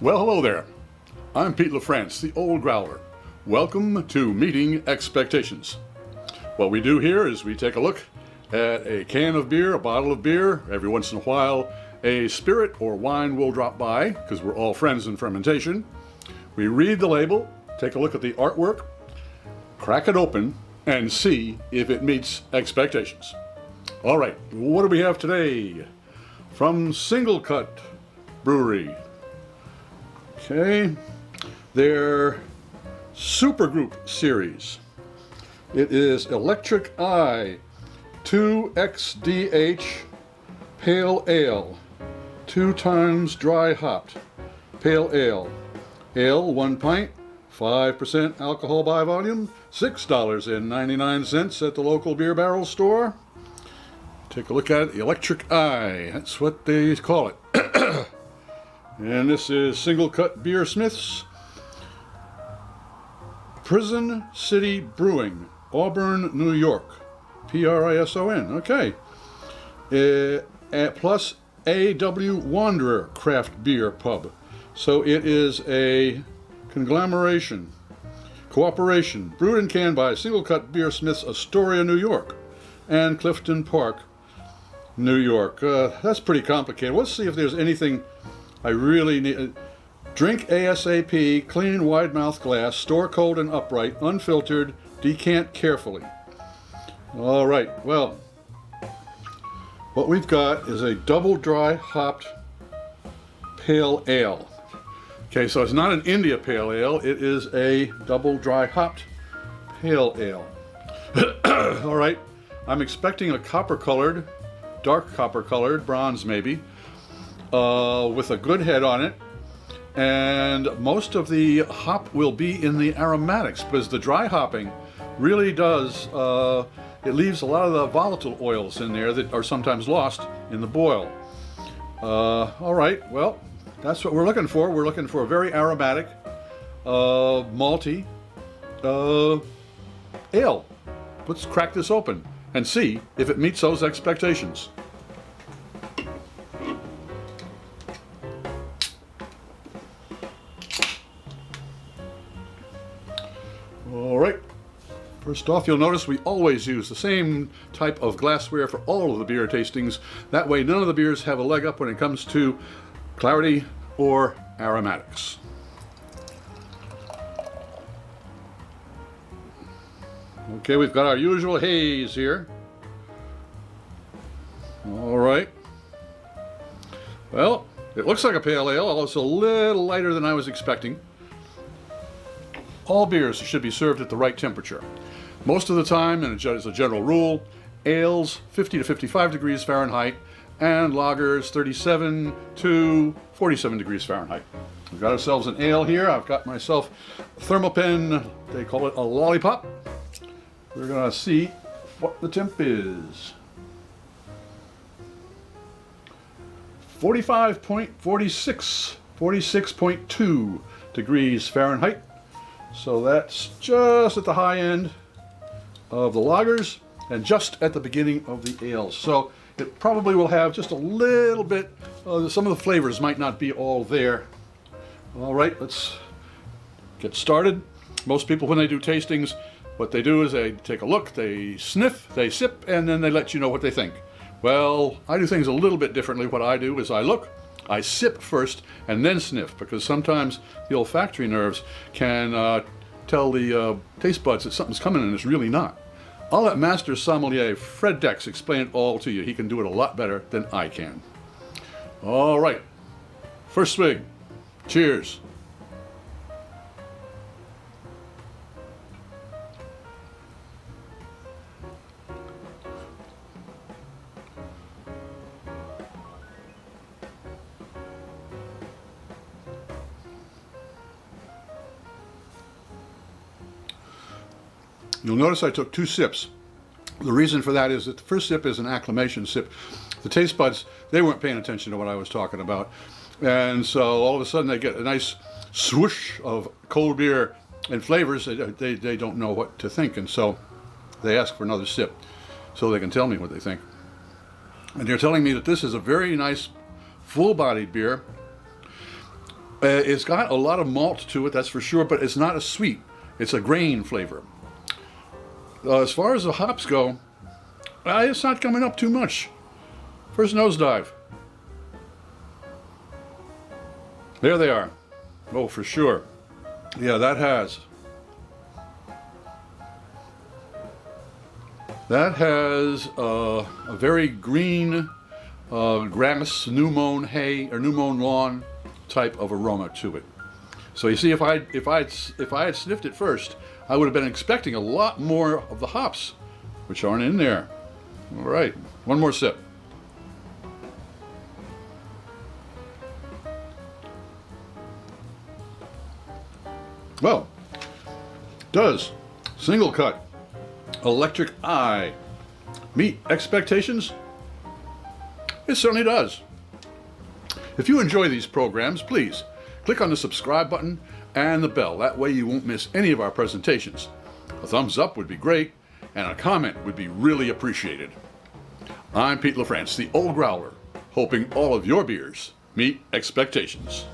Well, hello there. I'm Pete LaFrance, the old Growler. Welcome to Meeting Expectations. What we do here is we take a look at a can of beer, a bottle of beer. Every once in a while, a spirit or wine will drop by, because we're all friends in fermentation. We read the label, take a look at the artwork, crack it open, and see if it meets expectations. All right, what do we have today? From SingleCut Brewery. Okay, their Supergroup series. It is Electric Eye 2XDH Pale Ale, 2 times dry hopped pale ale. Ale, 1 pint, 5% alcohol by volume, $6.99 at the local beer barrel store. Take a look at it, the Electric Eye, that's what they call it. And this is SingleCut Beersmiths, Prison City Brewing, Auburn, New York, Prison, okay. Plus A.W. Wanderer Craft Beer Pub. So it is a conglomeration, cooperation, brewed and canned by SingleCut Beersmiths, Astoria, New York, and Clifton Park, New York. That's pretty complicated. Let's see if there's anything I really need. Drink ASAP, clean wide mouth glass, store cold and upright, unfiltered, decant carefully. All right, well, what we've got is a double dry hopped pale ale. Okay, so it's not an India pale ale, it is a double dry hopped pale ale. All right, I'm expecting a copper colored, dark copper colored, bronze maybe, with a good head on it, and most of the hop will be in the aromatics, because the dry hopping really does, it leaves a lot of the volatile oils in there that are sometimes lost in the boil. All right, well, that's what we're looking for. We're looking for a very aromatic, malty ale. Let's crack this open and see if it meets those expectations. All right, first off, you'll notice we always use the same type of glassware for all of the beer tastings. That way none of the beers have a leg up when it comes to clarity or aromatics. Okay, we've got our usual haze here. All right. Well, it looks like a pale ale, although it's a little lighter than I was expecting. All beers should be served at the right temperature. Most of the time, and as a general rule, ales 50 to 55 degrees Fahrenheit and lagers 37 to 47 degrees Fahrenheit. We've got ourselves an ale here. I've got myself a thermopen, they call it a lollipop. We're gonna see what the temp is. 45.46, 46.2 degrees Fahrenheit. So that's just at the high end of the lagers and just at the beginning of the ales. So it probably will have just a little bit, some of the flavors might not be all there. All right, let's get started. Most people, when they do tastings, what they do is they take a look, they sniff, they sip, and then they let you know what they think. Well, I do things a little bit differently. What I do is I look, I sip first, and then sniff, because sometimes the olfactory nerves can tell the taste buds that something's coming and it's really not. I'll let Master Sommelier Fred Dex explain it all to you. He can do it a lot better than I can. All right, first swig. Cheers. You'll notice I took 2 sips. The reason for that is that the first sip is an acclimation sip. The taste buds, they weren't paying attention to what I was talking about. And so all of a sudden they get a nice swoosh of cold beer and flavors. They don't know what to think. And so they ask for another sip so they can tell me what they think. And they're telling me that this is a very nice full-bodied beer. It's got a lot of malt to it, that's for sure, but it's not as sweet. It's a grain flavor. As far as the hops go, it's not coming up too much. First nosedive. There they are. Oh, for sure. Yeah, that has a very green grass, new mown hay or new mown lawn type of aroma to it. So you see, if I had sniffed it first, I would have been expecting a lot more of the hops, which aren't in there. All right, one more sip. Well, does SingleCut Electric Eye meet expectations? It certainly does. If you enjoy these programs, please click on the subscribe button and the bell. That way you won't miss any of our presentations. A thumbs up would be great, and a comment would be really appreciated. I'm Pete LaFrance, the Old Growler, hoping all of your beers meet expectations.